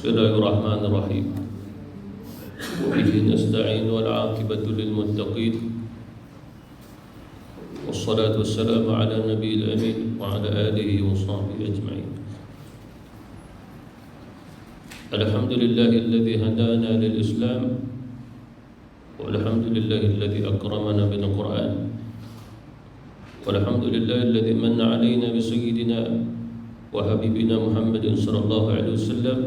Bismillahirrahmanirrahim. Wa bihi nasta'in wal 'aqibatu lil muttaqin. Wassalatu wassalamu ala nabiyil amin wa ala alihi wa sahbihi ajma'in. Alhamdulillahilladzi hadana lil Islam walhamdulillahilladzi akramana bil Qur'an. Walhamdulillahilladzi manna 'alaina bi sayyidina wa habibina Muhammadin sallallahu alaihi wasallam.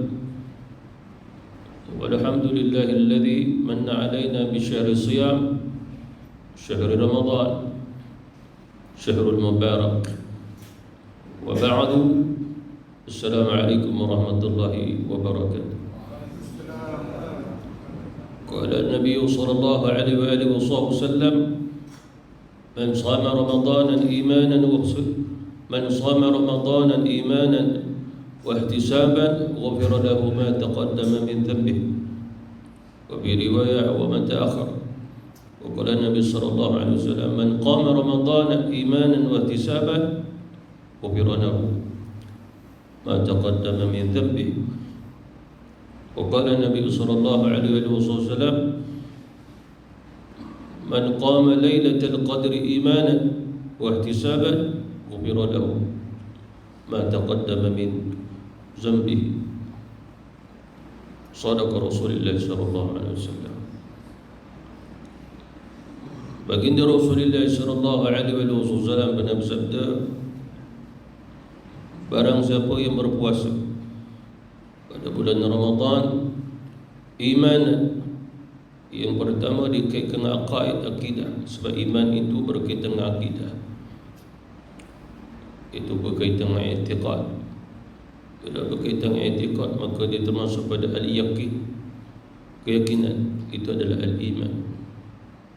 Walhamdulillahilladzi manna 'alaina bi syahri shiyam, syahri Ramadan, syahrul mubarak. Wa ba'du. Assalamualaikum warahmatullahi wabarakatuh. Qala an-nabiy sallallahu alaihi wa alihi wasallam, man shama ramadanan imanan wa من صام رمضانا إيمانا واحتسابا غفر له ما تقدم من ذنبه وفي رواية وما تأخر. وقال النبي صلى الله عليه وسلم من قام رمضان إيمانا واحتسابا غفر له ما تقدم من ذنبه. وقال النبي صلى الله عليه وسلم من قام ليلة القدر إيمانا واحتسابا غفر له ما تقدم من ذنبه. صدق رسول الله صلى الله عليه وسلم. Baginda Rasulullah sallallahu alaihi wasallam pernah bersabda, barang siapa yang berpuasa pada bulan Ramadan iman, yang pertama dikaitkan dengan akidah, sebab iman itu berkaitan dengan akidah, itu berkaitan dengan i'tiqad. Bila berkaitan dengan i'tiqad, maka dia termasuk pada al-yaqin, keyakinan. Itu adalah al-iman.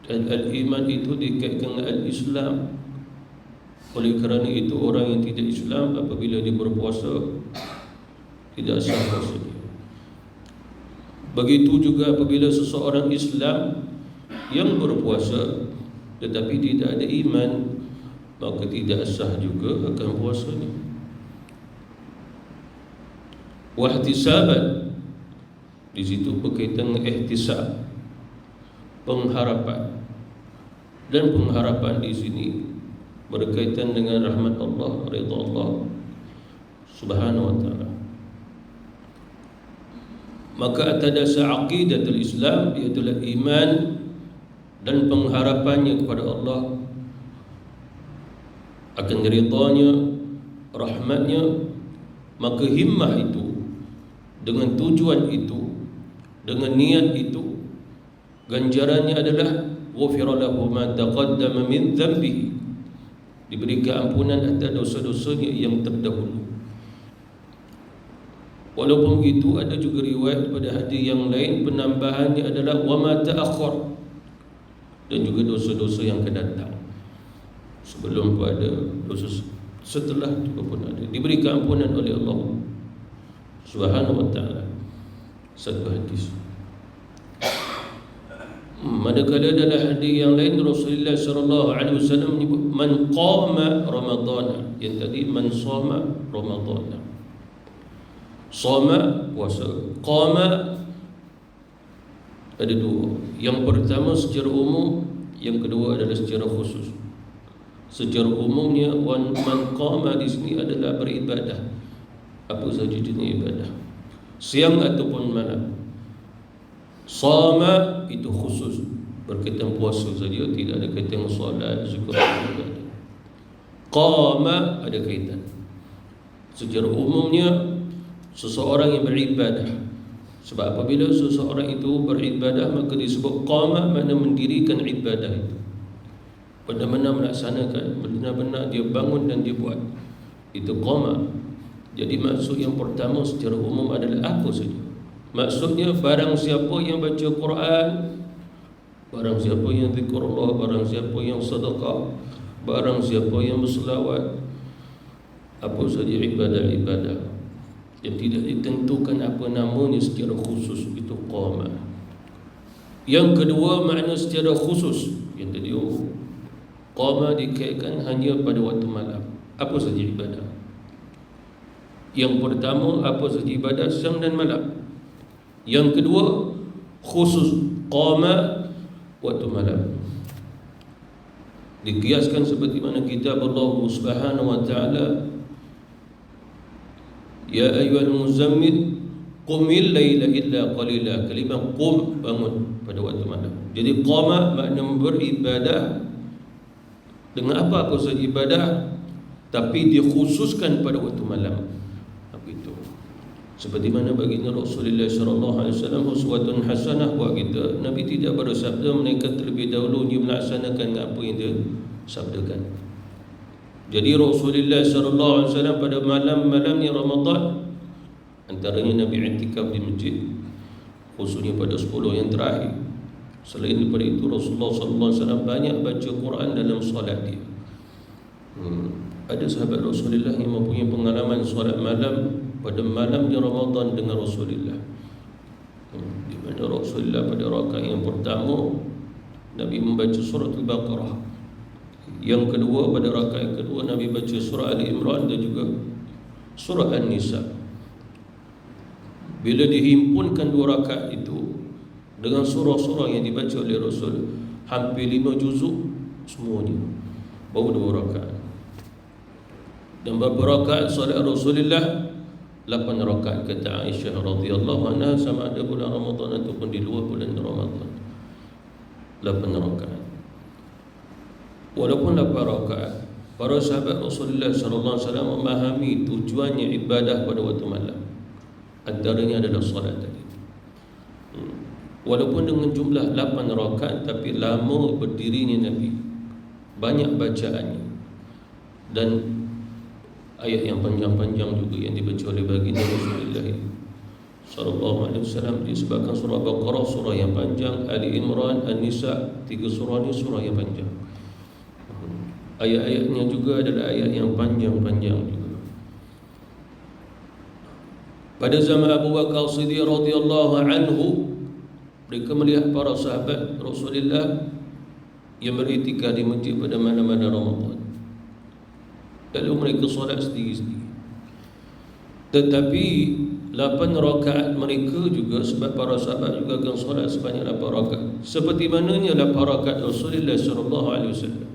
Dan al-iman itu dikaitkan dengan al-Islam. Oleh kerana itu orang yang tidak Islam apabila dia berpuasa tidak sah puasanya. Begitu juga apabila seseorang Islam yang berpuasa tetapi tidak ada iman, maka tidak sah juga akan puasanya. Wahtisaban, di situ berkaitan dengan ihtisab, pengharapan. Dan pengharapan di sini berkaitan dengan rahmat Allah, ridha Allah Subhanahu wa taala. Maka atas dasar aqidatul Islam, iaitu iman dan pengharapannya kepada Allah akan ridhanya, rahmatnya, maka himmah itu, dengan tujuan itu, dengan niat itu, ganjarannya adalah ghufira lahu ma taqaddama min dhanbihi, diberikan ampunan atas dosa-dosanya yang terdahulu. Walaupun begitu, ada juga riwayat pada hadis yang lain penambahannya adalah wa ma ta'akhkhar, dan juga dosa-dosa yang akan datang. Sebelum pada dosa, setelah juga pun ada, diberikan ampunan oleh Allah Subhanahu wa taala. Satu hadis. Manakala dalam hadis yang lain Rasulullah sallallahu alaihi wasallam menyebut man qama ramadhana, yang tadi man shama ramadhana. Shama puasa, qama ada dua. Yang pertama secara umum, yang kedua adalah secara khusus. Secara umumnya man qama di sini adalah beribadah, apa saja jenis ibadah, siang ataupun malam. Shama itu khusus, berkaitan puasa saja, tidak ada kaitan solat, zikir. Qama ada kaitan. Secara umumnya seseorang yang beribadah, sebab apabila seseorang itu beribadah maka disebut qama, makna mendirikan ibadah itu, benar-benar melaksanakan, benar-benar dia bangun dan dia buat, itu qama. Jadi maksud yang pertama secara umum adalah apa saja. Maksudnya barang siapa yang baca Quran, barang siapa yang zikrullah, barang siapa yang sedekah, barang siapa yang berselawat, apa saja ibadah-ibadah yang tidak ditentukan apa namanya secara khusus, itu qama. Yang kedua, makna secara khusus yang tadi qama dikaitkan hanya pada waktu malam. Apa saja ibadah? Yang pertama, apa saja ibadah siang dan malam. Yang kedua, khusus qama waktu malam. Dikiaskan seperti mana kitab Allah Subhanahu wa taala, ya ayyuhal muzammil qumil laila illa qalila. Kalimah qum, bangun pada waktu malam. Jadi qama makna beribadah dengan apa saja ibadah, tapi dikhususkan pada waktu malam. Apa itu? Seperti mana baginda Rasulullah sallallahu alaihi wasallam uswatun hasanah buat kita. Nabi tidak bersabda melainkan terlebih dahulu dia melaksanakan apa yang dia sabdakan. Jadi Rasulullah sallallahu alaihi wasallam pada malam-malamnya Ramadan, antaranya Nabi i'tikaf di masjid, khususnya pada 10 yang terakhir. Selain daripada itu, Rasulullah sallallahu alaihi wasallam banyak baca Quran dalam solat dia. Ada sahabat Rasulullah yang mempunyai pengalaman solat malam pada malamnya Ramadan dengan Rasulullah. Di mana Rasulullah pada rakaat yang pertama Nabi membaca surah Al-Baqarah. Yang kedua, pada rakaat yang kedua Nabi baca surah Ali Imran dan juga surah An-Nisa. Bila dihimpunkan dua rakaat itu dengan surah-surah yang dibaca oleh Rasul, hampir 5 juzuk semuanya, baru 2 rakaat. Dan berapa rakaat solat Rasulullah? 8 rakaat kata Aisyah radhiyallahu anha, sama ada bulan Ramadan ataupun di luar bulan Ramadan. 8 rakaat. Walaupun 8 rakaat, para sahabat Rasulullah sallallahu alaihi wasallam memahami tujuannya ibadah pada waktu malam. Antaranya adalah solat tadi. Walaupun dengan jumlah 8 rakaat, tapi lama berdirinya Nabi, banyak bacaannya, dan ayat yang panjang-panjang juga yang dibaca oleh baginda Rasulullah sallallahu alaihi wasallam. Disebabkan surah Baqarah surah yang panjang, Ali Imran, An-Nisa, 3 surah ni surah yang panjang. Ayat-ayatnya juga adalah ayat yang panjang-panjang juga. Pada zaman Abu Bakar Siddiq radhiyallahu anhu, mereka melihat para sahabat Rasulullah yang beriktikaf di masjid pada malam-malam Ramadan. Lalu mereka solat sendiri-sendiri. Tetapi 8 rakaat mereka juga, sebab para sahabat juga akan solat sebanyak 8 rakaat. Seperti mananya 8 rakaat Rasulullah sallallahu alaihi wasallam.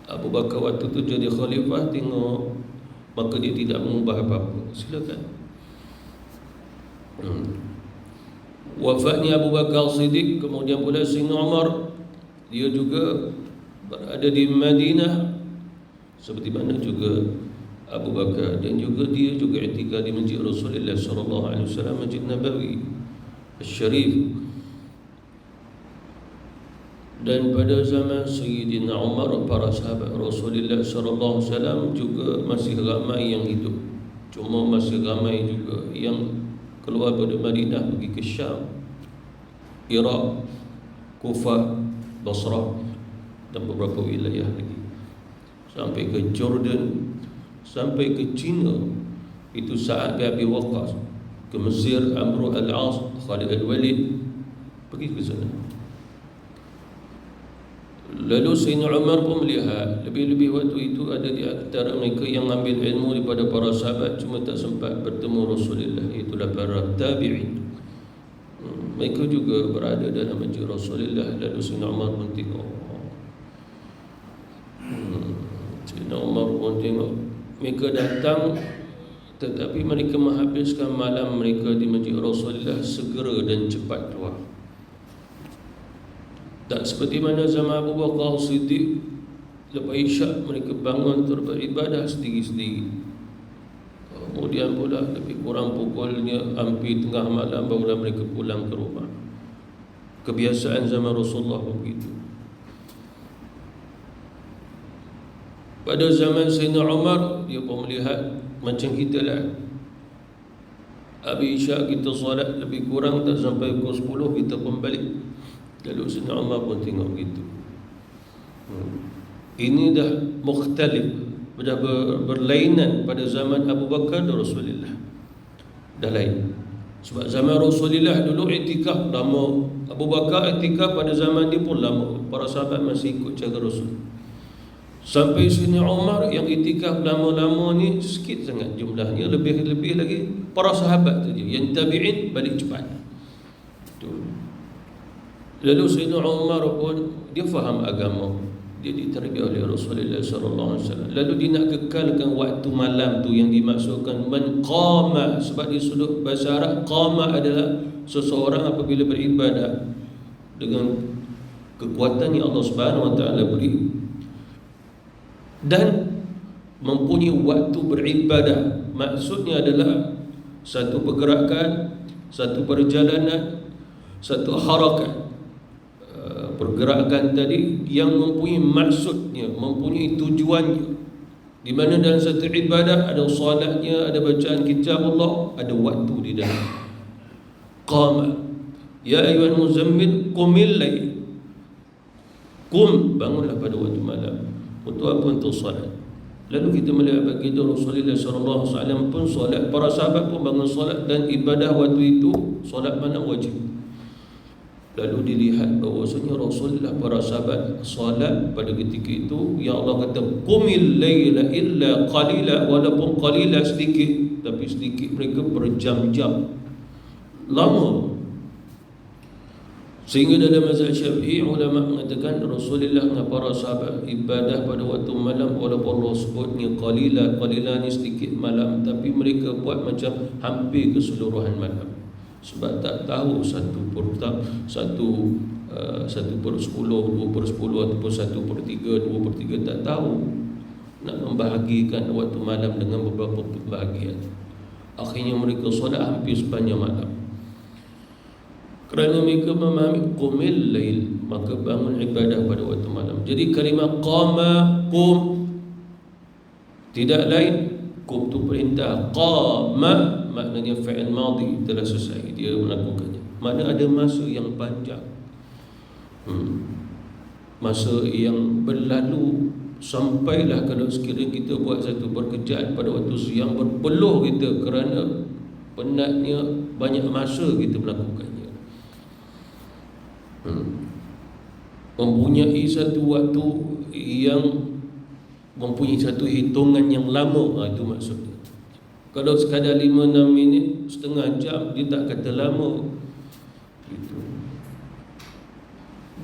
Abu Bakar waktu tu jadi khalifah, tengok, maka dia tidak mengubah apa-apa. Silakan. Wafatnya Abu Bakar Siddiq, kemudian pula Sayyidina Umar, dia juga berada di Madinah seperti mana juga Abu Bakar, dan juga dia juga i'tikaf di masjid Rasulullah sallallahu alaihi wasallam, Masjid Nabawi Asy-Syarif. Dan pada zaman Sayyidina Umar, para sahabat Rasulullah sallallahu alaihi wasallam juga masih ramai yang hidup. Cuma masih ramai juga yang keluar dari Madinah pergi ke Syam, Iraq, Kufah, Basrah dan beberapa wilayah lagi, sampai ke Jordan, sampai ke China. Itu Sa'ad bin Abi Waqqas. Ke Mesir, Amr al-As, Khalid al-Walid, pergi ke sana. Lalu Sayyidina Umar pun melihat, lebih-lebih waktu itu ada di antara mereka yang ambil ilmu daripada para sahabat, cuma tak sempat bertemu Rasulullah, itulah para tabi'in. Mereka juga berada dalam masjid Rasulullah. Lalu Sayyidina Umar pun tengok, Sayyidina Umar pun tengok mereka datang, tetapi mereka menghabiskan malam mereka di masjid Rasulullah segera dan cepat keluar. Tak seperti mana zaman Abu Bakar Siddiq, lepas isyak mereka bangun untuk beribadah sendiri-sendiri. Kemudian pula lebih kurang pukulnya hampir tengah malam barulah mereka pulang ke rumah. Kebiasaan zaman Rasulullah begitu. Pada zaman Sayyidina Umar, dia pun melihat macam kita lah. Habis isyak kita solat lebih kurang tak sampai pukul 10 kita pun balik. Lalu Sayyidina Umar pun tengok begitu. Ini dah mukhtalif, dah berlainan pada zaman Abu Bakar dan Rasulullah. Dah lain. Sebab zaman Rasulullah dulu i'tikaf lama, Abu Bakar i'tikaf pada zaman dia pun lama. Para sahabat masih ikut cara Rasul Sampai Sayyidina Umar yang itikaf lama-lama ni sikit sangat jumlahnya, lebih lagi para sahabat saja. Yang tabi'in balik cepat. Tu. Lalu Sayyidina Umar pun dia faham agama. Dia diterbiah oleh Rasulullah sallallahu alaihi wasallam. Lalu dia nak kekalkan waktu malam tu yang dimaksudkan man qama, sebab di sudut bahasa Arab qama adalah seseorang apabila beribadah dengan kekuatan yang Allah Subhanahu wa taala beri dan mempunyai waktu beribadah. Maksudnya adalah satu pergerakan, satu perjalanan, satu harakat. Pergerakan tadi yang mempunyai maksudnya, mempunyai tujuannya, di mana dalam satu ibadah ada solatnya, ada bacaan kitab Allah, ada waktu di dalam. Qama ya ayyuhal muzammil qumil lail, qum, bangunlah pada waktu malam. Untuk apa? Untuk solat. Lalu kita melihat begitu Rasulullah sallallahu alaihi wasallam pun solat, para sahabat pun bangun solat, dan ibadah waktu itu solat mana wajib. Lalu dilihat bahawasanya Rasulullah, para sahabat solat pada ketika itu, yang Allah kata qumil laila illa qalila, walaupun qalila sedikit, tapi sedikit mereka berjam-jam lama. Sehingga dalam mazhab Syafi'i ulama mengatakan Rasulullah dengan para sahabat ibadah pada waktu malam, walaupun Allah sebutnya qalila ni sedikit malam, tapi mereka buat macam hampir keseluruhan malam. Sebab tak tahu 1/10, 1/10, 2/10 ataupun 1/3, 2/3, tak tahu. Nak membahagikan waktu malam dengan beberapa pembahagian. Akhirnya mereka solat hampir sepanjang malam. Kerana mereka memahami qumil lail, maka bangun ibadah pada waktu malam. Jadi kalimah qama, qum, tidak lain. Qum tu perintah, qama maknanya fa'il madhi, telah selesai, dia melakukannya. Mana ada masa yang panjang, masa yang berlalu. Sampailah kalau sekiranya kita buat satu pekerjaan pada waktu siang, berpeluh kita kerana penatnya banyak masa kita melakukannya. Mempunyai satu waktu yang mempunyai satu hitungan yang lama, itu maksudnya. Kalau sekadar 5-6 minit, setengah jam, dia tak kata lama. Itu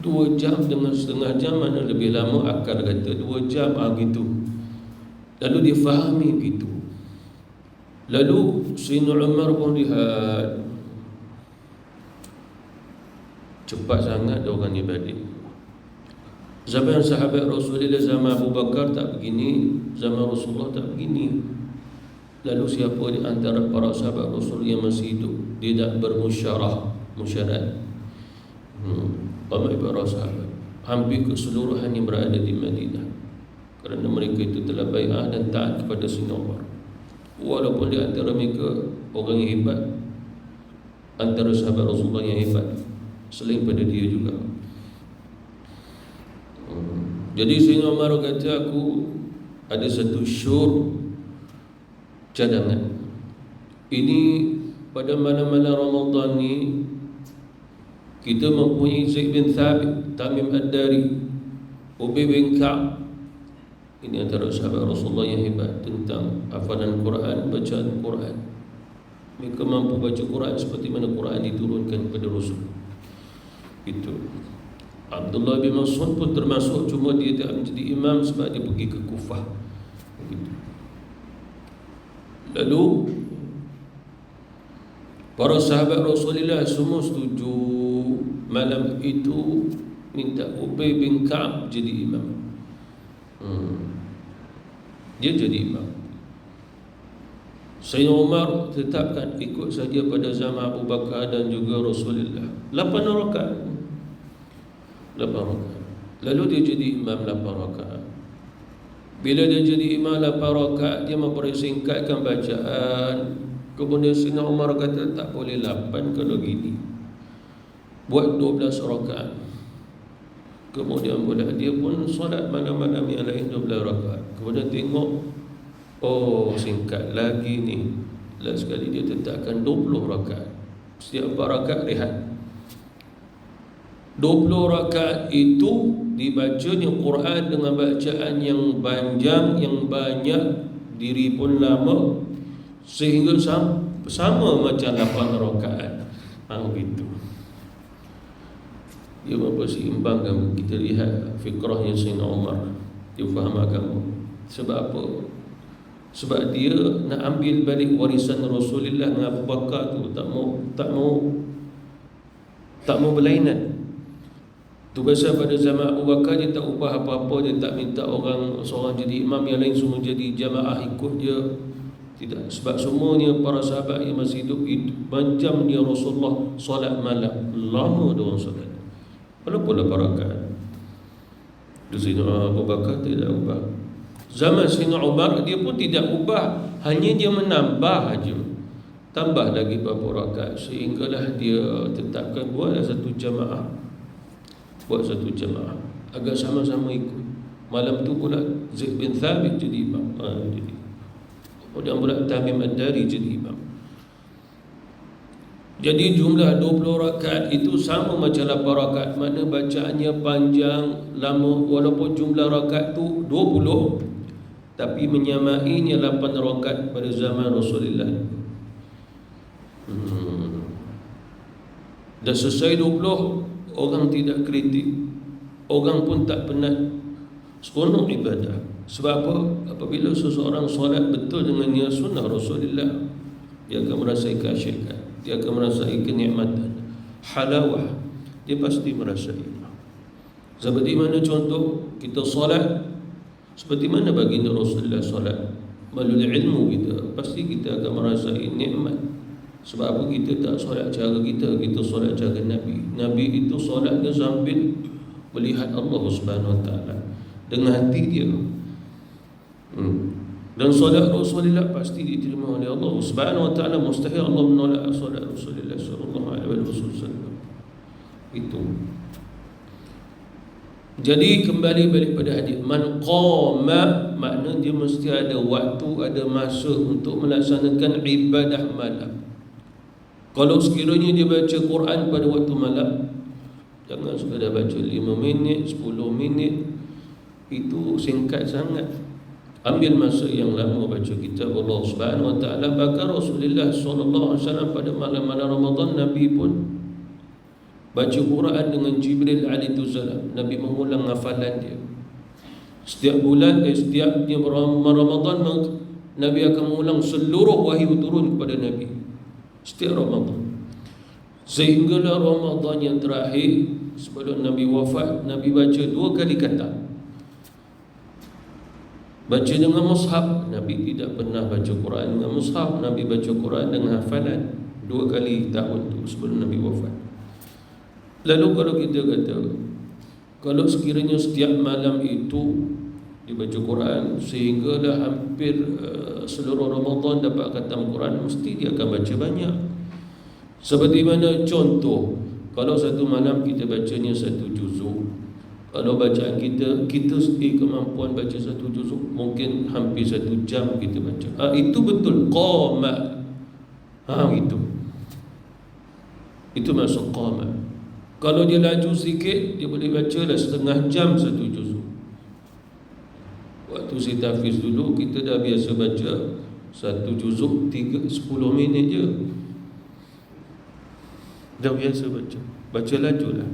2 jam dengan setengah jam, mana lebih lama? Akal kata 2 jam, gitu. Lalu dia fahami gitu. Lalu Sayyidina Umar pun lihat cepat sangat orang ni balik. Zaman sahabat Rasulullah, zaman Abu Bakar tak begini, zaman Rasulullah tak begini. Lalu siapa di antara para sahabat Rasul yang masih hidup, dia tak musyarat? Ramai para sahabat, hampir keseluruhan yang berada di Madinah, kerana mereka itu telah bai'ah dan taat kepada Sayyidina Umar. Walaupun di antara mereka orang yang hebat, antara sahabat Rasulullah yang hebat selain pada dia juga. Jadi Sayyidina Umar kata, aku ada satu syur cadangan. Ini pada malam-malam Ramadan ni, kita mempunyai Zaid bin Thabit, Tamim Ad-Dari, Ubay bin Ka'ab. Ini antara sahabat Rasulullah yang hebat tentang hafalan Quran, bacaan Quran. Mereka mampu baca Quran seperti mana Quran diturunkan kepada Rasul. Itu Abdullah bin Mas'ud pun termasuk, cuma dia tak menjadi imam sebab dia pergi ke Kufah. Begitu. Lalu para sahabat Rasulullah semua setuju malam itu minta Ubay bin Ka'ab jadi imam. Dia jadi imam. Sayyidina Umar tetapkan ikut saja pada zaman Abu Bakar dan juga Rasulullah 8 rakaat. Lalu dia jadi imam 8 rakaat. Bila dia jadi imam 8 rakaat, dia mempersingkatkan bacaan. Kemudian Sayyidina Umar kata tak boleh 8 kalau gini, buat 12 rakaat. Kemudian pula dia pun solat malam-malam yang lain 12 rakaat. Kemudian tengok, oh singkat lagi ni. Last sekali dia tetapkan 20 rakaat. Setiap 4 rakaat rehat. 20 rakaat itu dibacanya Quran dengan bacaan yang panjang, yang banyak, diri pun lama, sehingga sama macam 8 rakaat. Begitu. Dia memperseimbangkan. Kita lihat fikrahnya Sayyidina Umar, dia faham agama. Sebab apa? Sebab dia nak ambil balik warisan Rasulullah dengan Abu Bakar tu, tak mau berlainan. Tu pasal pada zaman Abu Bakar dia tak ubah apa-apa, dia tak minta orang seorang jadi imam, yang lain semua jadi jamaah ikut dia. Tidak, sebab semuanya para sahabat yang masih hidup macam dia Rasulullah solat malam, lama dia orang solat. Walaupun 8 rakaat. Sayyidina Abu Bakar tidak ubah. Zaman Sayyidina Umar dia pun tidak ubah, hanya dia menambah aja. Tambah lagi beberapa rakaat, sehinggalah dia tetapkan buatlah satu jamaah. Buat satu jamaah agar sama-sama ikut. Malam tu pula Zaid bin Thabit jadi imam. Kemudian pula Tamim Ad-Dari jadi imam. Jadi jumlah 20 rakaat itu sama macam 8 rakaat. Mana bacaannya panjang, lama. Walaupun jumlah rakaat tu 20, tapi menyamainya 8 rakaat pada zaman Rasulullah. Dah selesai 20, orang tidak kritik, orang pun tak penat, seronok ibadah. Sebab apa? Apabila seseorang solat betul dengan niat sunnah Rasulullah, dia akan merasai keasyikan, dia akan merasai kenikmatan, halawah, dia pasti merasai. Seperti mana contoh kita solat, seperti mana baginda Rasulullah solat, melalui ilmu kita, pasti kita akan merasai nikmat. Sebab apa? Kita tak solat cara kita, kita solat cara Nabi. Nabi itu solat dia sambil melihat Allah Subhanahu Wa Taala dengan hati dia. Dan solat Rasulullah pasti diterima oleh Allah Subhanahu Wa Taala. Mustahil Allah menolak solat Rasulullah sallallahu alaihi wasallam. Itu. Jadi kembali balik pada hadis, man qama, makna dia mesti ada waktu, ada masa untuk melaksanakan ibadah malam. Kalau sekiranya dia baca Quran pada waktu malam, jangan sekadar baca 5 minit, 10 minit, itu singkat sangat. Ambil masa yang lama baca kitab Allah Subhanahu Wa Taala. Bahkan Rasulullah sallallahu alaihi wasallam pada malam-malam Ramadan, Nabi pun baca Quran dengan Jibril alaihi salam. Nabi mengulang hafalan dia. Setiap bulan, setiap Ramadan, Nabi akan mengulang seluruh wahyu turun kepada Nabi setiap Ramadan. Sehinggalah Ramadan yang terakhir sebelum Nabi wafat, Nabi baca 2 kali khatam. Baca dengan mushaf. Nabi tidak pernah baca Quran dengan mushaf. Nabi baca Quran dengan hafalan 2 kali tahun tu sebelum Nabi wafat. Lalu kalau kita kata, kalau sekiranya setiap malam itu dibaca Quran sehinggalah hampir seluruh Ramadan dapat khatam Quran, mesti dia akan baca banyak. Seperti mana contoh, kalau satu malam kita bacanya 1 juzuk, kalau bacaan kita kemampuan baca 1 juzuk mungkin hampir 1 jam kita baca. Itu betul qama. Itu masuk qama. Kalau dia laju sikit, dia boleh baca dah setengah jam 1 juzuk. Waktu saya tahfiz dulu, kita dah biasa baca 1 juzuk 10 minit je. Dah biasa baca laju lah.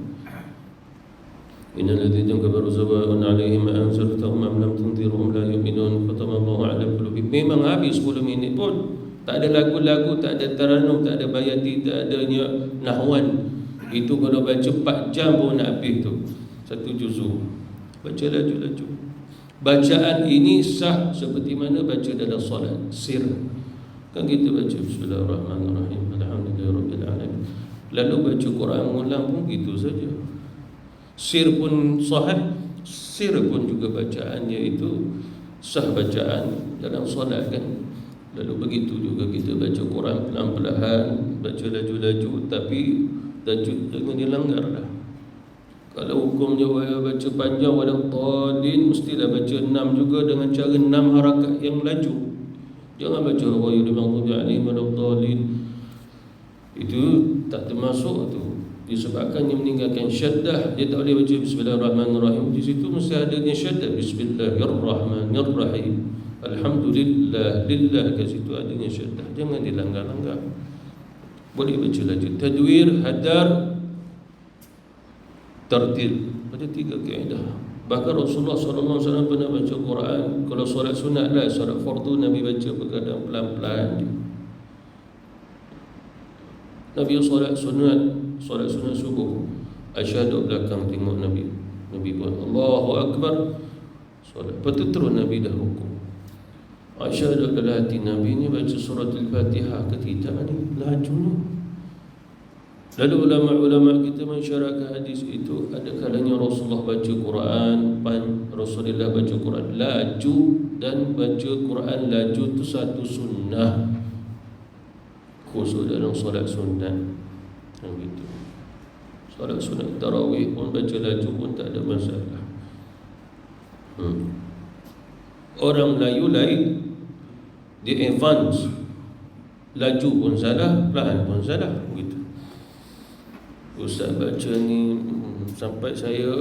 Innal ladzina kafaru sawa'un 'alaihim anzartahum am lam tunzirhum la yu'minun khatamallahu 'ala qulubihim. Memang habis 10 minit pun. Tak ada lagu-lagu, tak ada taranum, tak ada bayati, tak adanya nahwan. Itu kalau baca 4 jam pun nak habis tu 1 juzuk. Baca laju-laju. Bacaan ini sah seperti mana baca dalam solat sir. Kan kita baca Bismillahirrahmanirrahim, Alhamdulillahirabbil alamin. Lalu baca Quran ulang pun gitu saja. Sir pun sahih, sir pun juga bacaannya itu sah bacaan dalam solat kan. Lalu begitu juga kita baca Quran pelan-pelan, baca laju-laju, tapi tajwid jangan dilanggar dah. Kalau hukumnya baca panjang walau tadin, mestilah baca 6 juga dengan cara 6 harakat yang laju. Jangan baca ghairil maghdubi alaihim walau tadin. Itu tak termasuk tu. disebabkan dia meninggalkan syaddah, dia tak boleh baca Bismillahirrahmanirrahim. Di situ mesti adanya syaddah, Bismillahirrahmanirrahim, Alhamdulillah, lillah, kat situ adanya syaddah. Jangan dilanggar-langgar. Boleh baca laju. Tadwir, hadar, tartil. Ada 3 kaedah. Bahkan Rasulullah SAW pernah baca Quran. Kalau solat sunat lah, solat fardu Nabi baca berkadang pelan-pelan. Nabi solat sunat subuh, asyhadu belakang tengok Nabi pun Allahu Akbar, solat. Lepas tu terus Nabi dah rukuk. Asyhadu dalam hati Nabi ni baca surat Al-Fatihah ke tidak ni, laju ni. Lalu ulama-ulama kita mensyarahkan hadis itu, ada kalanya Rasulullah baca Quran, Rasulullah baca Quran laju, dan baca Quran laju tu satu sunnah, khusus dalam solat sunat. Begitu. Solat sunat tarawih pun baca laju pun tak ada masalah. Orang Melayu lain, dia advance, laju pun salah, pelan pun salah. Begitu. Ustaz baca ni sampai saya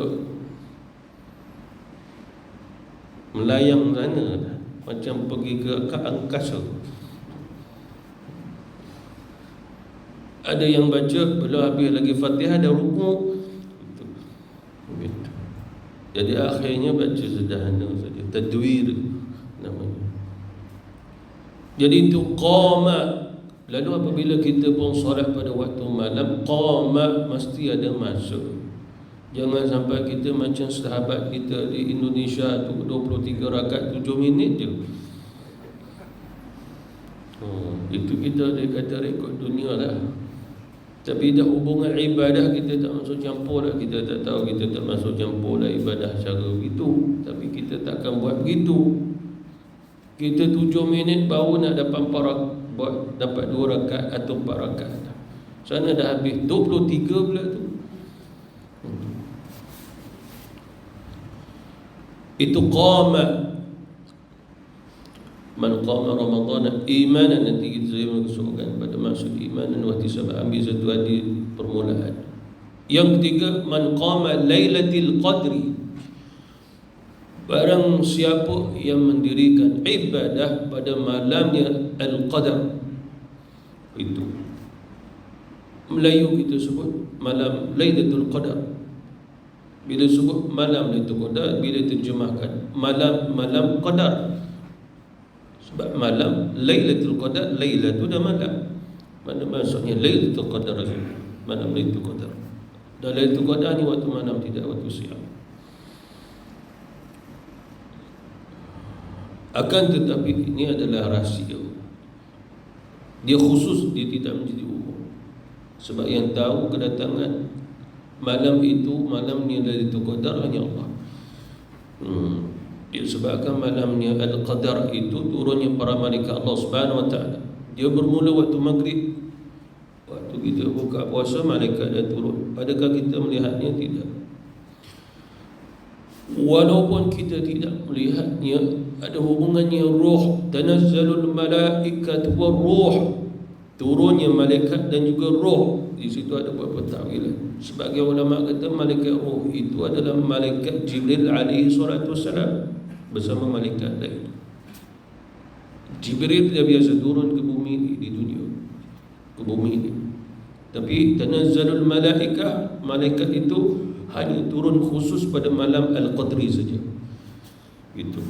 melayang sana, macam pergi ke angkasa. Ada yang baca belum habis lagi Fatihah dah rukuk. Begitu. Jadi akhirnya baca sederhana saja, tadwir namanya. Jadi itu qama. Lalu apabila kita pun solat pada waktu malam, qama mesti ada masuk. Jangan sampai kita macam sahabat kita di Indonesia tu 23 rakaat 7 minit je. Itu kita dia kata rekod dunia lah. Tapi dah hubungan ibadah kita tak masuk campur lah. Kita tak tahu, kita tak masuk campur lah ibadah cara begitu. Tapi kita takkan buat begitu. Kita 7 minit baru nak dapat 2 rakaat atau 4 rakaat. Sana dah habis 23 pula tu. Itu qama. Man qama Ramadhan imanan, nanti kita masukkan pada maksud imanan wa ihtisaban, ambil satu hadis permulaan. Yang ketiga, man qama lailatul qadri, barang siapa yang mendirikan ibadah pada malamnya al-qadar. Itu Melayu kita sebut malam Lailatul Qadar. Bila sebut malam Lailatul Qadar, bila terjemahkan malam qadar. Sebab malam Lailatul Qadar, Laila tu dah malam. Mana maksudnya Lailatul Qadar, malam Lailatul Qadar. Dan Lailatul Qadar ni waktu malam, tidak waktu siang. Akan tetapi ini adalah rahsia. Dia khusus, dia tidak menjadi umum. Sebab yang tahu kedatangan malam itu, malamnya Lailatul Qadar hanya Allah. Disebabkan malamnya Al-Qadar itu turunnya para malaikat Allah Subhanahu Wa Taala. Dia bermula waktu maghrib. Waktu kita buka puasa, malaikat dah turun. Adakah kita melihatnya? Tidak. Walaupun kita tidak melihatnya, ada hubungannya ruh. Tanazzalul malaikatu war ruh, turunnya malaikat dan juga roh. Di situ ada beberapa takwilan. Sebagai ulama kata malaikat roh itu adalah malaikat Jibril alaihi salatu wassalam bersama malaikat lain. Jibril dia biasa turun ke bumi ini, di dunia, ke bumi ini. Tapi tanazzalul malaikah, malaikat itu hanya turun khusus pada malam Al-Qadri saja. Gitu.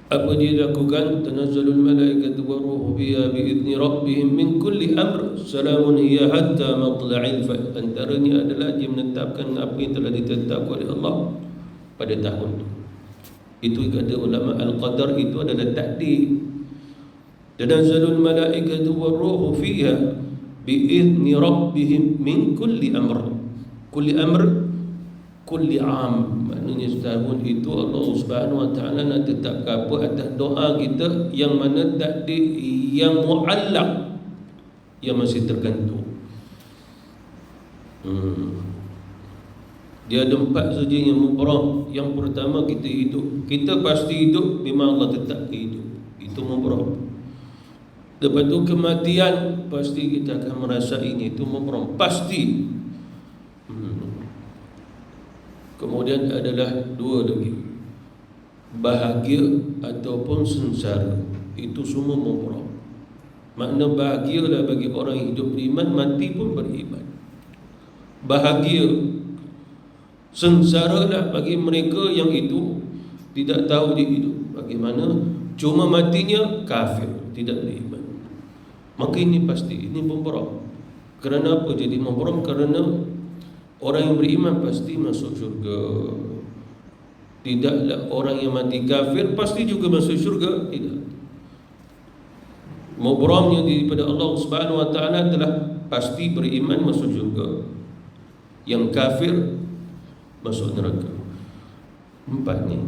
Apa dia lakukan? Tanazzalul malaikatu wa ruhu biha biizni rabbihim min kulli amr salamun hiya hatta matla'il fajr. Antaranya adalah dia menetapkan apa yang telah ditetapkan oleh Allah pada tahun itu. Itu kata ulama Al-Qadar itu adalah takdir. Tanazzalul malaikatu wa ruhu fiha biizni rabbihim min kulli amr. Kulli amr, kulli am. Maknanya setahun itu Allah Subhanahu Wa Taala nak tetapkan apa atas doa kita yang mana takdir yang muallaq, yang masih tergantung. Dia ada 4 saja yang mubram. Yang pertama, kita hidup. Kita pasti hidup, memang Allah tetap hidup. Itu mubram. Lepas tu kematian, pasti kita akan merasai ini. Itu mubram, pasti. Kemudian adalah dua lagi, bahagia ataupun sengsara. Itu semua mubram. Makna bahagialah bagi orang yang hidup beriman, mati pun beriman. Bahagia, sengsaralah bagi mereka yang itu tidak tahu dia hidup bagaimana, cuma matinya kafir, tidak beriman. Maka ini pasti, ini mubram. Kerana apa jadi mubram? Kerana orang yang beriman pasti masuk syurga. Tidaklah orang yang mati kafir pasti juga masuk syurga, tidak. Mubramnya daripada Allah Subhanahu wa taala telah pasti beriman masuk syurga, yang kafir masuk neraka. Empat ni.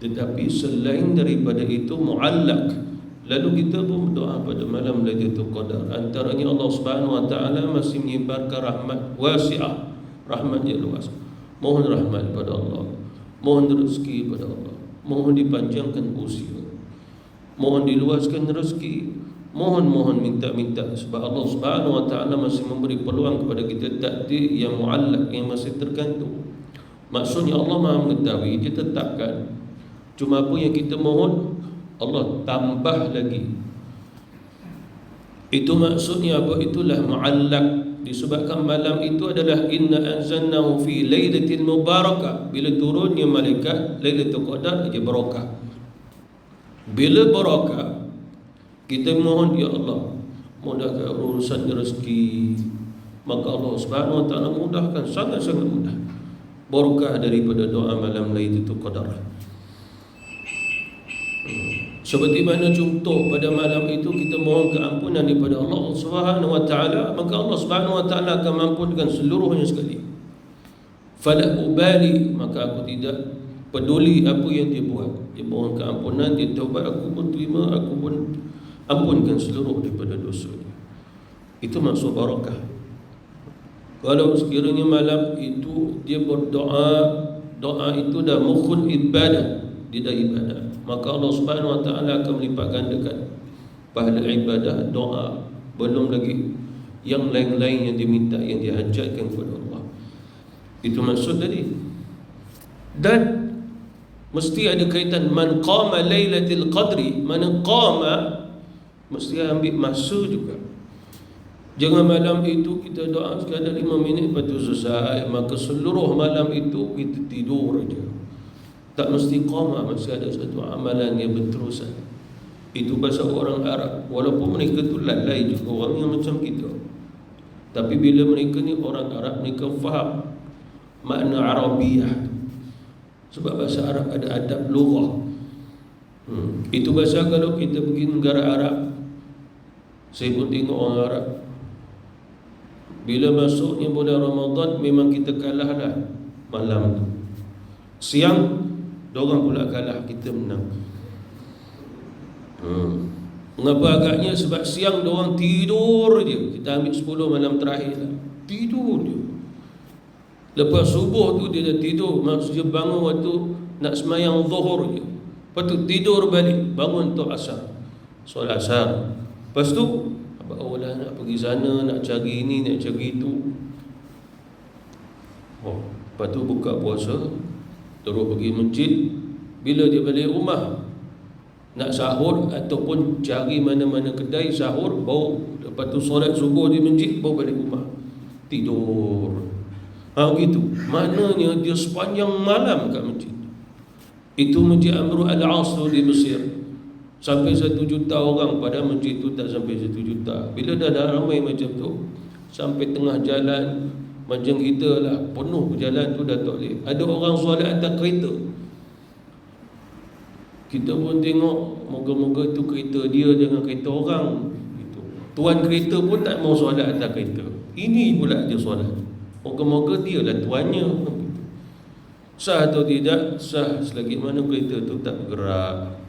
Tetapi selain daripada itu muallaq. Lalu kita pun berdoa pada malam Lailatul Qadar. Antaranya Allah Subhanahu wa taala masih menyebarkan rahmat wasi'ah, rahmat yang luas. Mohon rahmat pada Allah, mohon rezeki pada Allah, mohon dipanjangkan usia, mohon diluaskan rezeki, mohon minta sebab Allah Subhanahu wa taala masih memberi peluang kepada kita takdir yang muallaq, yang masih tergantung. Maksudnya Allah Maha mengetahui, dia tetapkan. Cuma apa yang kita mohon Allah tambah lagi. Itu maksudnya apa? Itulah muallaq. Disebabkan malam itu adalah inna anzalnahu fi lailatin mubarakah. Bila turunnya malaikat Lailatul Qadar, dia barakah. Bila barakah, kita mohon, ya Allah, mudahkan urusan rezeki, maka Allah Subhanahu wa taala mudahkan, sangat-sangat mudah. Barakah daripada doa malam Lailatul Qadar. Seperti mana contoh pada malam itu kita mohon keampunan daripada Allah Subhanahu wa taala, maka Allah Subhanahu wa taala akan mampunkan seluruhnya sekali. Fala ubali, maka aku tidak peduli apa yang dia buat. Dia mohon keampunan, dia taubat, aku pun terima, aku pun ampunkan seluruh daripada dosa dia. Itu maksud barakah. Kalau sekiranya malam itu dia berdoa, doa itu dah mukhul ibadah, dia dah ibadah, maka Allah Subhanahu wa taala akan melipat gandakan pahala ibadah, doa, belum lagi yang lain-lain yang diminta, yang dihajatkan kepada Allah. Itu maksud tadi. Dan mesti ada kaitan man qama lailatul qadri, man qama mesti ambil masa juga. Jangan malam itu kita doa sekadar 5 minit lepas tu selesai, maka seluruh malam itu kita tidur saja. Tak mesti qama, mesti ada satu amalan yang berterusan. Itu bahasa orang Arab. Walaupun mereka tu lalai juga, orang yang macam kita, tapi bila mereka ni orang Arab, mereka faham makna Arabiah. Sebab bahasa Arab ada adab lughah. Itu bahasa kalau kita pergi negara Arab. Saya pun tengok orang Arab, bila masuknya bulan Ramadan, memang kita kalah lah malam tu. Siang diorang pula kalah, kita menang. Mengapa agaknya? Sebab siang diorang tidur je. Kita ambil 10 malam terakhir lah, tidur je. Lepas subuh tu dia dah tidur, maksudnya bangun waktu nak semayang zuhur je. Lepas tu tidur balik, bangun untuk asar, solat asar. Lepas tu awalah nak pergi sana, nak cari ini, nak cari itu. Lepas tu buka puasa, terus pergi masjid. Bila dia balik rumah nak sahur ataupun cari mana-mana kedai sahur, baru lepas tu solat subuh di masjid, baru balik rumah, tidur. Begitu. Maknanya dia sepanjang malam kat masjid. Itu Masjid Amr al-As di Mesir. Sampai 1 juta orang, pada masjid tu tak sampai 1 juta. Bila dah ramai macam tu, sampai tengah jalan macam kita lah, penuh jalan tu dah tak boleh. Ada orang solat atas kereta. Kita pun tengok, moga-moga tu kereta dia dengan kereta orang gitu. Tuan kereta pun tak mau solat atas kereta, ini pula dia solat. Moga-moga dia lah tuannya. Sah atau tidak? Sah selagi mana kereta tu tak bergerak.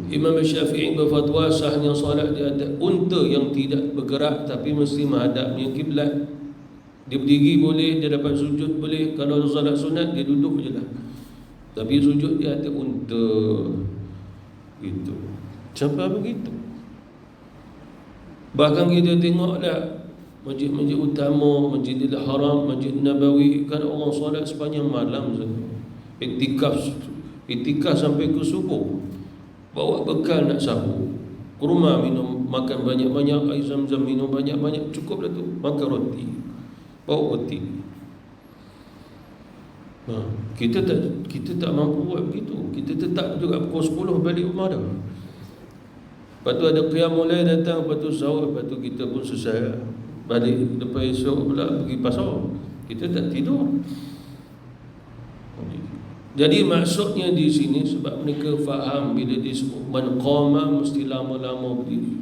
Imam Syafi'i berfatwa sahnya solat di atas unta yang tidak bergerak tapi mesti menghadapnya kiblat. Dia berdiri boleh, dia dapat sujud boleh. Kalau solat sunat dia duduk je lah, tapi sujud di atas unta gitu. Sampai begitu. Bahkan kita tengoklah Masjid-masjid utama, Masjidil Haram, Masjid Nabawi, kan orang solat sepanjang malam saja. Iktikaf sampai ke subuh. Bawa bekal nak sahur. Ke rumah minum, makan banyak-banyak air zam-zam, minum banyak-banyak, cukup dah tu. Makan roti. Bawa roti. Kita tak mampu buat begitu. Kita tetap juga pukul 10 balik rumah dah. Lepas tu ada qiyamul lail datang, lepas tu sahur, lepas tu kita pun selesai balik. Lepas esok pula pergi pasar. Kita tak tidur. Jadi maksudnya di sini sebab mereka faham bila disebut man qama mesti lama-lama berdiri.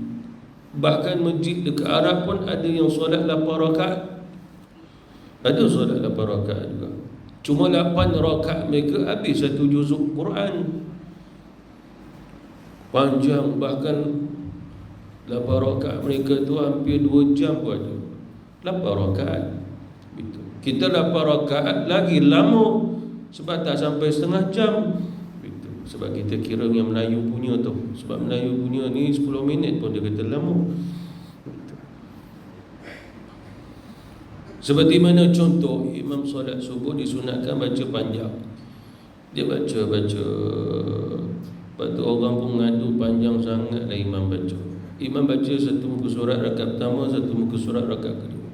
Bahkan masjid dekat Arab pun ada yang solat 8 rakaat. Ada solat 8 rakaat juga. Cuma 8 rakaat mereka habis satu juzuk Quran. Panjang, bahkan 8 rakaat mereka tu hampir 2 jam pun ada. 8 rakaat. Gitu. Kita 8 rakaat lagi lama sebab tak sampai setengah jam. Gitu. Sebab kita kira yang Melayu punya tu. Sebab Melayu punya ni 10 minit pun dia kata lama. Gitu. Seperti mana contoh imam solat subuh disunatkan baca panjang. Dia baca. Lepas tu orang pun ngadu panjang sangatlah imam baca. Imam baca satu muka surat rakaat pertama, satu muka surat rakaat kedua.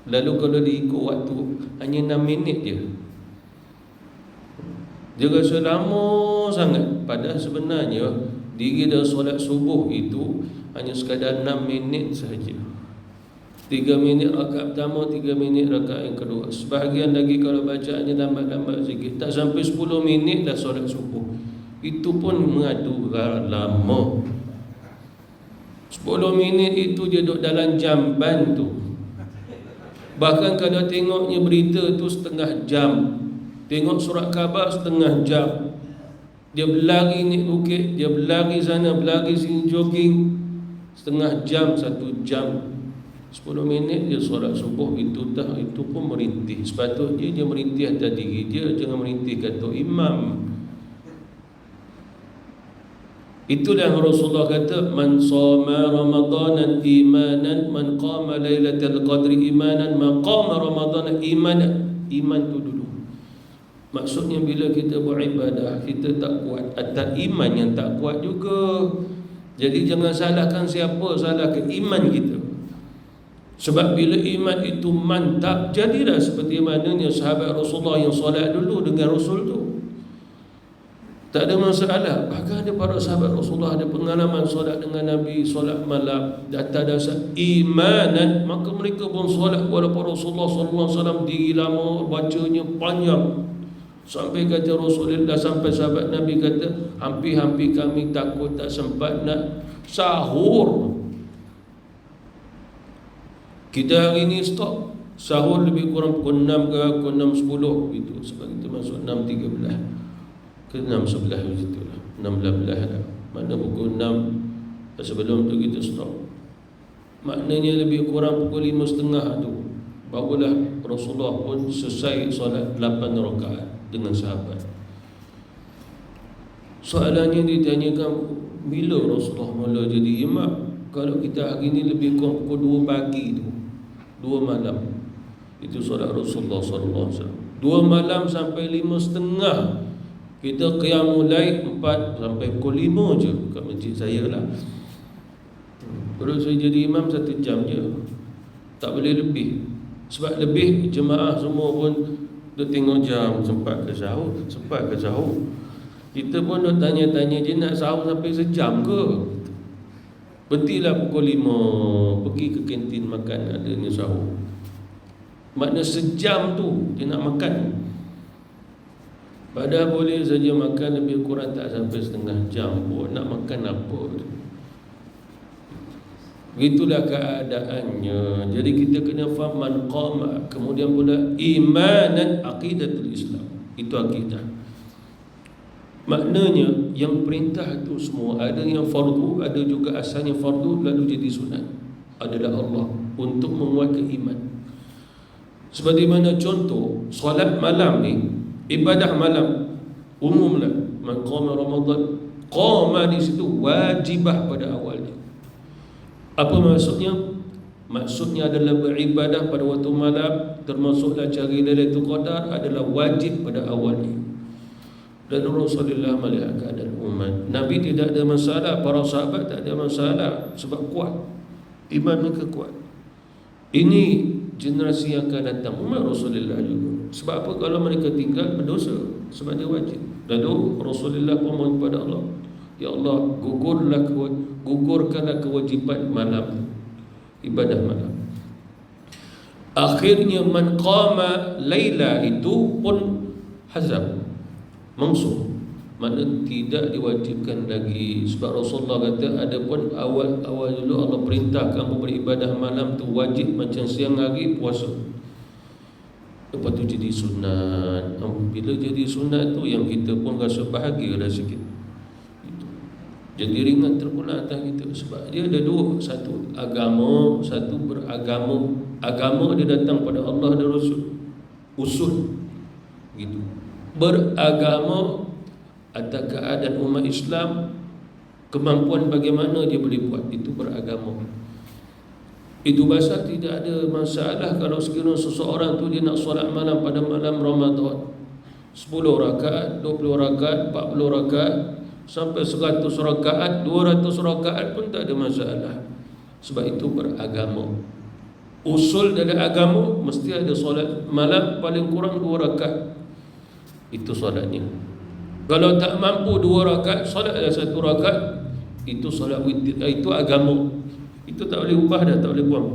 Lalu kalau diikut waktu hanya 6 minit je. Dia rasa lama sangat. Padahal sebenarnya diri dah solat subuh itu hanya sekadar 6 minit sahaja. 3 minit rakaat pertama, 3 minit rakaat yang kedua. Sebahagian lagi kalau bacaannya lambat-lambat sikit, tak sampai 10 minit dah solat subuh. Itu pun mengadu lama. 10 minit itu dia duduk dalam jamban tu. Bahkan kalau tengoknya berita tu setengah jam, tengok surat khabar setengah jam. Dia berlari naik bukit, dia berlari sana, berlari sini, jogging setengah jam, 1 jam. 10 minit dia solat subuh itu pun merintih. Sepatutnya dia merintih atas diri dia, jangan merintih kata imam. Itulah Rasulullah kata man shoma ramadanan imanan man qama lailatul qadri imanan man qama ramadanan imanan. Iman tu dulu. Maksudnya bila kita beribadah kita tak kuat, atas iman yang tak kuat juga. Jadi jangan salahkan siapa, salahkan iman kita. Sebab bila iman itu mantap, jadilah seperti mananya sahabat Rasulullah yang solat dulu dengan Rasul tu. Tak ada masalah. Bahkan ada para sahabat Rasulullah ada pengalaman solat dengan Nabi, solat malam atas dasar imanan, maka mereka pun solat walaupun Rasulullah SAW diri lama, bacanya panjang. Sampai kata Rasulullah, sampai sahabat Nabi kata hampir-hampir kami takut tak sempat nak sahur. Kita hari ni stop sahur lebih kurang pukul 6 ke pukul 6.10 gitu. Sebab kita masuk 6.13 ke 6.11 macam lah, 6.12 dah. Mana pukul 6 sebelum tu kita stop. Maknanya lebih kurang pukul 5.30 tu barulah Rasulullah pun selesai solat 8 rakaat dengan sahabat. Soalannya ditanyakan bila Rasulullah mula jadi imam. Kalau kita hari ni lebih kurang pukul 2 pagi tu, 2 malam itu solat Rasulullah SAW. 2 malam sampai 5.30 kita qiyamul lail 4 sampai pukul 5 je kat masjid saya lah. Terus saya jadi imam 1 jam je, tak boleh lebih. Sebab lebih jemaah semua pun dia tengok jam, sempat ke sahur. Kita pun dah tanya-tanya je nak sahur sampai sejam ke. Berhentilah pukul 5, pergi ke kantin makan, adanya sahur. Makna sejam tu dia nak makan. Padahal boleh saja makan lebih kurang tak sampai setengah jam pun. Nak makan apa tu? Begitulah keadaannya. Jadi kita kena faham man qama. Kemudian pula imanan aqidatul Islam. Itu akidah. Maknanya yang perintah itu semua ada yang fardu, ada juga asalnya fardu lalu jadi sunat. Adalah Allah untuk menguatkan iman. Seperti mana contoh solat malam ni, ibadah malam umumlah. Man qama Ramadan, qama di situ wajibah pada awalnya. Apa maksudnya? maksudnya adalah beribadah pada waktu malam, termasuklah cari Lailatul Qadar adalah wajib pada awalnya. Dan Rasulullah melihat keadaan umat, Nabi tidak ada masalah, para sahabat tak ada masalah sebab kuat, iman mereka kuat. Ini generasi yang akan datang, umat Rasulullah juga. Sebab apa? Kalau mereka tinggal berdosa, sebab dia wajib. Lalu Rasulullah pun mohon kepada Allah, ya Allah, gugurkanlah kewajiban malam, ibadah malam. Akhirnya man qama laila itu pun hazab, mansub, mana tidak diwajibkan lagi. Sebab Rasulullah kata, adapun awal dulu Allah perintah kamu beribadah malam tu wajib macam siang hari puasa. Lepas tu jadi sunat. Bila jadi sunat tu yang kita pun rasa bahagia dah sikit. Jadi ringan terpulang atas kita. Sebab dia ada dua, satu agama, satu beragama. Agama dia datang pada Allah dan Rasul, usul gitu. Beragama atas keadaan umat Islam, kemampuan bagaimana dia boleh buat, itu beragama. Itu bahasa tidak ada masalah kalau sekiranya seseorang tu dia nak solat malam pada malam Ramadan 10 rakaat, 20 rakaat, 40 rakaat sampai 100 rakaat, 200 rakaat pun tak ada masalah. Sebab itu beragama. Usul dari agama mesti ada solat malam paling kurang 2 rakaat. Itu solatnya. Kalau tak mampu 2 rakaat, solatlah 1 rakaat. Itu solat witir, itu agama. Itu tak boleh ubah dah, tak boleh buang.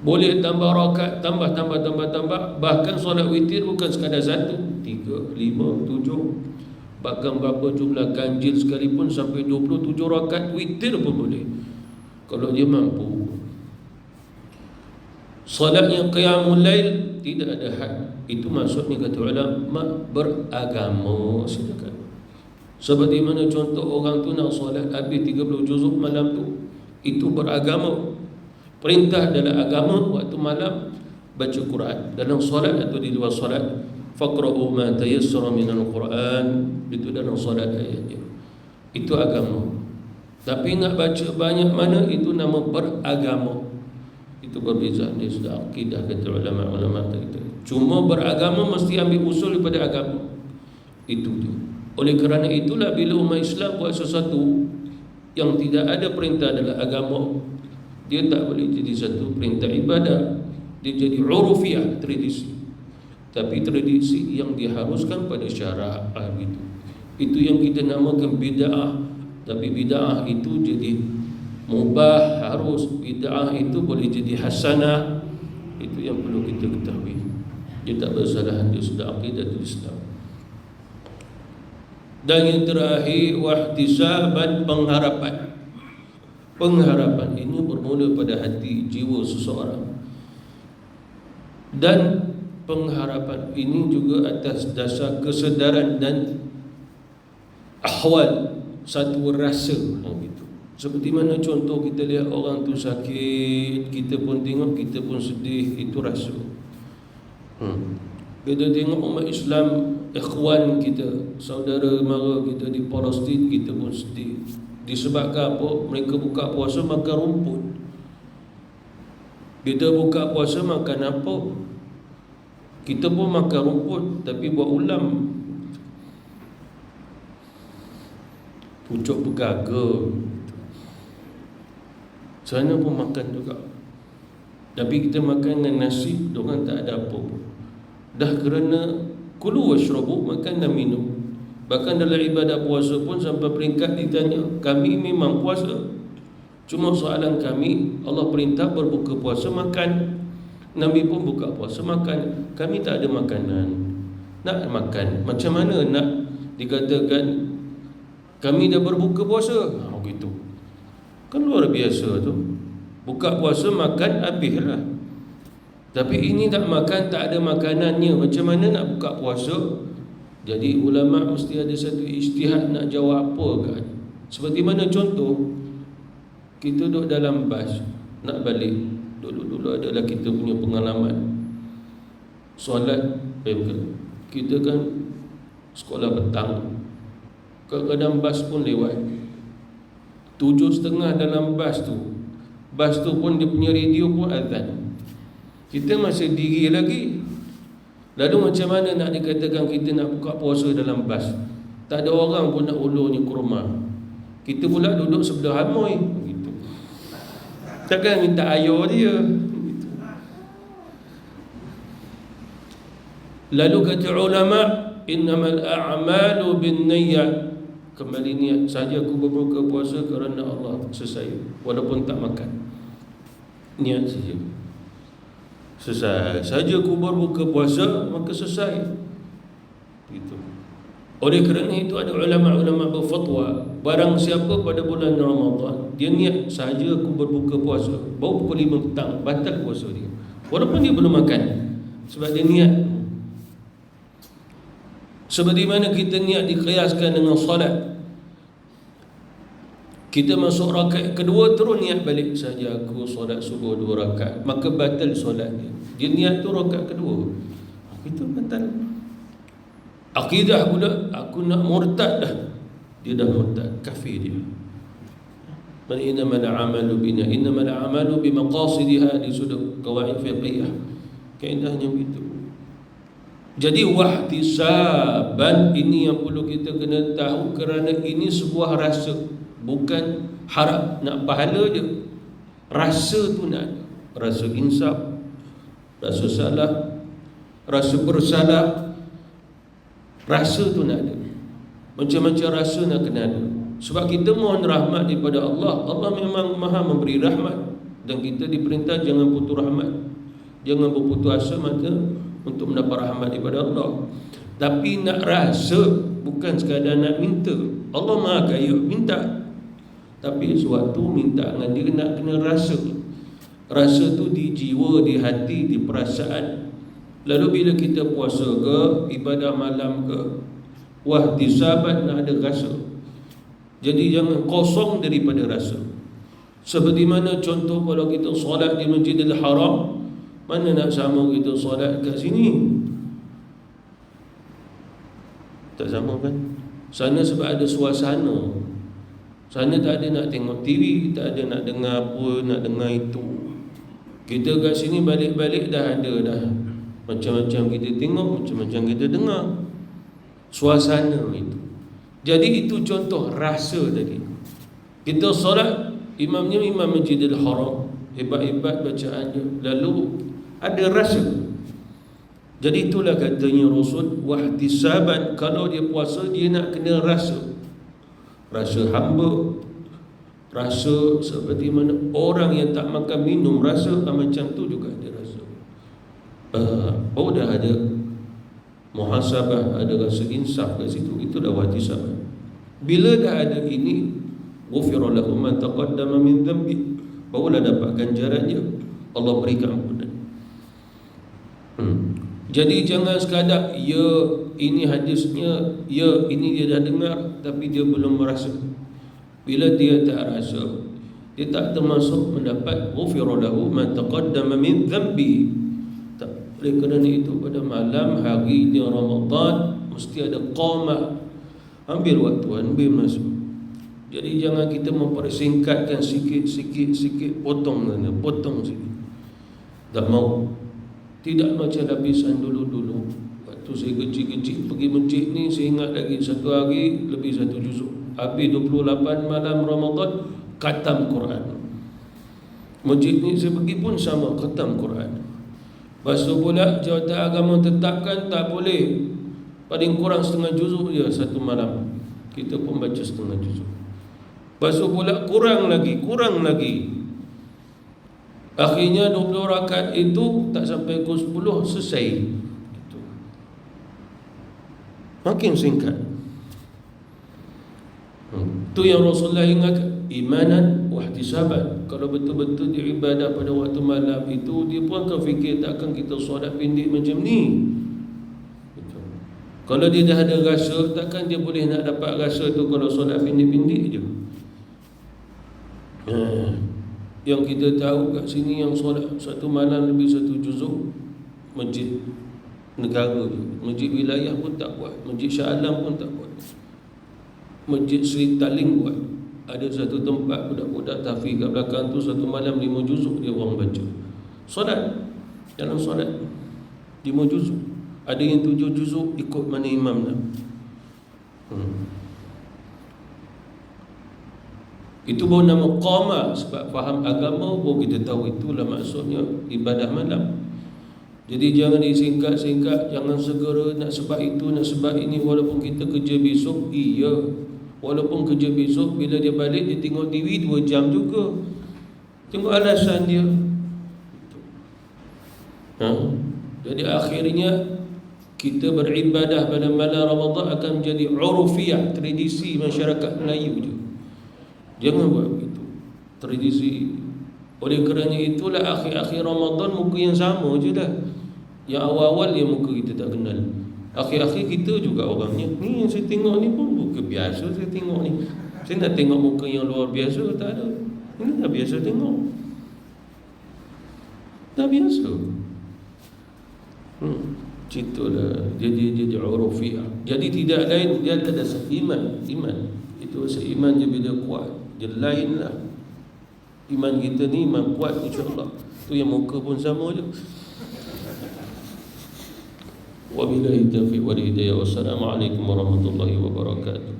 Boleh tambah rakaat, tambah. Bahkan solat witir bukan sekadar 1, 3, 5, 7. Bahkan berapa jumlah ganjil sekalipun sampai 27 rakaat witir pun boleh, kalau dia mampu. Solat yang qiyamul lail tidak ada had. Itu maksudnya kata ulama beragama. Silakan. Seperti mana contoh orang tu nak solat habis 30 juzuk malam tu, itu beragama. Perintah dalam agama waktu malam baca Quran dalam solat atau di luar solat. Faqra'u ma tayassara minal Quran, itu dalam solat ayatnya. Itu agama. Tapi nak baca banyak mana, itu nama beragama. Itu berbeza. Dia sudah akidah kata ulama-ulama kita. Cuma beragama mesti ambil usul daripada agama. Itu dia. Oleh kerana itulah bila umat Islam buat sesuatu yang tidak ada perintah dalam agama, dia tak boleh jadi satu perintah ibadah. Dia jadi urufiah, tradisi. Tapi tradisi yang diharuskan pada syarak gitu. Itu yang kita namakan bid'ah. Tapi bid'ah itu jadi mubah, harus. Bid'ah itu boleh jadi hasanah. Itu yang perlu kita ketahui. Dia tak bersalah, dia sudah aqidatul Islam. Dan yang terakhir, wahtisaban, pengharapan. Pengharapan ini bermula pada hati jiwa seseorang. Dan pengharapan ini juga atas dasar kesedaran dan ahwal, satu rasa gitu. Seperti mana contoh kita lihat orang tu sakit, kita pun tengok, kita pun sedih, itu rasa. Kita tengok umat Islam, ikhwan kita, saudara mara kita di Palestin, kita pun sedih. Disebabkan apa? Mereka buka puasa makan rumput. Kita buka puasa makan apa? Kita pun makan rumput, tapi buat ulam, pucuk pegaga, sana pun makan juga. Tapi kita makan dengan nasi, diorang tak ada apa pun. Dah kerana kulu washrabu, makan dan minum. Bahkan dalam ibadah puasa pun sampai peringkat ditanya, kami memang puasa, cuma soalan kami, Allah perintah berbuka puasa makan, Nabi pun buka puasa makan. Kami tak ada makanan, nak makan, macam mana nak dikatakan kami dah berbuka puasa? Begitu kan, luar biasa tu. Buka puasa makan, habislah. Tapi ini tak makan, tak ada makanannya, macam mana nak buka puasa? Jadi ulama mesti ada satu ijtihad nak jawab apa kan. Seperti mana contoh, kita duduk dalam bas nak balik. Dulu adalah kita punya pengalaman solat, kita kan sekolah petang, kadang-kadang bas pun lewat 7.30 dalam bas tu. Bas tu pun dia punya radio pun azan. Kita masih diri lagi. Lalu macam mana nak dikatakan kita nak buka puasa dalam bas? Tak ada orang pun nak ulurnya ke rumah. Kita pula duduk sebelah Amoy gitu. Takkan minta ayah dia gitu. Lalu kata ulama, innamal a'malu binniyat. Kembali niat saja aku berbuka puasa kerana Allah, selesai. Walaupun tak makan, niat saja. Selesai saja aku berbuka puasa, maka selesai. Gitu. Oleh kerana itu ada ulama-ulama berfatwa, barang siapa pada bulan Ramadan dia niat saja aku berbuka puasa, baru pukul 5 petang, batal puasa dia. Walaupun dia belum makan, sebab dia niat. Seperti mana kita niat dikiaskan dengan solat. Kita masuk rakaat kedua terus niat balik saja aku solat subuh 2 rakaat, maka batal solatnya. Dia niat tu rakaat kedua, itu batal. Akidah pula, aku nak murtad dah, dia dah murtad, kafir dia. Man innamal a'malu bina, innamal a'malu bimaqasidiha, di sudut qawaid fiqhiyah, kaedahnya begitu. Jadi wahtisaban ini yang perlu kita kena tahu, kerana ini sebuah rasa, bukan harap nak pahala je. Rasa tu nak ada, rasa insaf, rasa salah, rasa bersalah, rasa tu nak ada. Macam-macam rasa nak kena ada. Sebab kita mohon rahmat daripada Allah. Allah memang maha memberi rahmat, dan kita diperintah jangan putus rahmat, jangan berputus asa mata untuk mendapat rahmat daripada Allah. Tapi nak rasa, bukan sekadar nak minta. Allah maha kaya, minta. Tapi sewaktu minta dengan dia nak kena rasa. Rasa tu di jiwa, di hati, di perasaan. Lalu bila kita puasa ke, ibadah malam ke, wahtisaban, nak ada rasa. Jadi jangan kosong daripada rasa. Seperti mana contoh kalau kita solat di Masjidil Haram, mana nak sama kita solat kat sini? Tak sama kan? Sana sebab ada suasana. Sana tak ada nak tengok TV, tak ada nak dengar apa, nak dengar itu. Kita kat sini balik-balik dah ada dah. Macam-macam kita tengok, macam-macam kita dengar. Suasana itu. Jadi itu contoh rasa tadi. Kita solat, imamnya imam Masjidil Haram, hebat-hebat bacaannya, lalu ada rasa. Jadi itulah katanya Rasul, wahtisaban, kalau dia puasa dia nak kena rasa. Rasa hamba, rasa seperti mana orang yang tak makan minum rasa, macam tu juga dia rasa. Oh dah ada muhasabah, ada rasa insaf kat situ, itu dah wahtisaban. Bila dah ada ini, ghufira lahu ma taqaddama min dhanbi, barulah dapat ganjarannya, Allah berikan ampunan. Jadi jangan sekadar ya ini hadisnya, ya ini dia dah dengar, tapi dia belum merasa. Bila dia tak rasa, dia tak termasuk mendapat ghufira lahu ma taqaddama min dhanbi. Oleh kerana itu pada malam hari di Ramadan mesti ada qamah. Ambil waktu, ambil masa. Jadi jangan kita mempersingkatkan sikit, potong sikit. Tak mau. Tidak macam lapisan dulu-dulu. Waktu saya kecil-kecil pergi masjid ni, saya ingat lagi satu hari lebih 1 juzuk. Habis 28 malam Ramadan khatam Quran. Masjid ni saya pergi pun sama, khatam Quran. Lepas tu pula jawatan agama tetapkan tak boleh, paling kurang setengah juzuk je satu malam. Kita pun baca setengah juzuk. Lepas tu pula kurang lagi. Akhirnya 20 rakaat itu tak sampai pukul 10 selesai. Itu makin singkat. Itu yang Rasulullah ingat, imanan wahtisaban. Kalau betul-betul dia ibadah pada waktu malam itu, dia pun akan fikir takkan kita solat pendek macam ni. Betul. Kalau dia dah ada rasa, takkan dia boleh nak dapat rasa tu kalau solat pendek-pendek je. Yang kita tahu kat sini yang solat satu malam lebih 1 juzuk, masjid negara je. Masjid wilayah pun tak buat, masjid Shah Alam pun tak buat, masjid Sri Taling buat. Ada satu tempat budak-budak tahfiz kat belakang tu, satu malam 5 juzuk dia orang baca. Solat, dalam solat 5 juzuk. Ada yang 7 juzuk ikut mana imam dah. Itu baru nama qamah. Sebab faham agama baru kita tahu itulah maksudnya ibadah malam. Jadi jangan disingkat-singkat, jangan segera nak sebab itu, nak sebab ini. Walaupun kita kerja besok, walaupun kerja besok, bila dia balik dia tengok TV 2 jam juga. Tengok alasan dia. Jadi akhirnya kita beribadah pada malam Ramadan akan menjadi urufiyah, tradisi masyarakat Melayu je. Jangan buat begitu, tradisi. Oleh kerana itulah akhir-akhir Ramadan muka yang sama je dah. Yang awal-awal dia muka kita tak kenal. Akhir-akhir kita juga orangnya. Ni yang saya tengok ni pun muka biasa saya tengok ni. Saya nak tengok muka yang luar biasa, tak ada. Ini dah biasa tengok. Dah biasa. Citulah. Jadi urufiyah. Jadi tidak lain, dia ada iman. Itu seiman je bila kuat. Dia lain lah. Iman kita ni iman kuat, insya-Allah. Tu yang muka pun sama je. Wabillahi taufiq wal hidayah. Wassalamualaikum warahmatullahi wabarakatuh.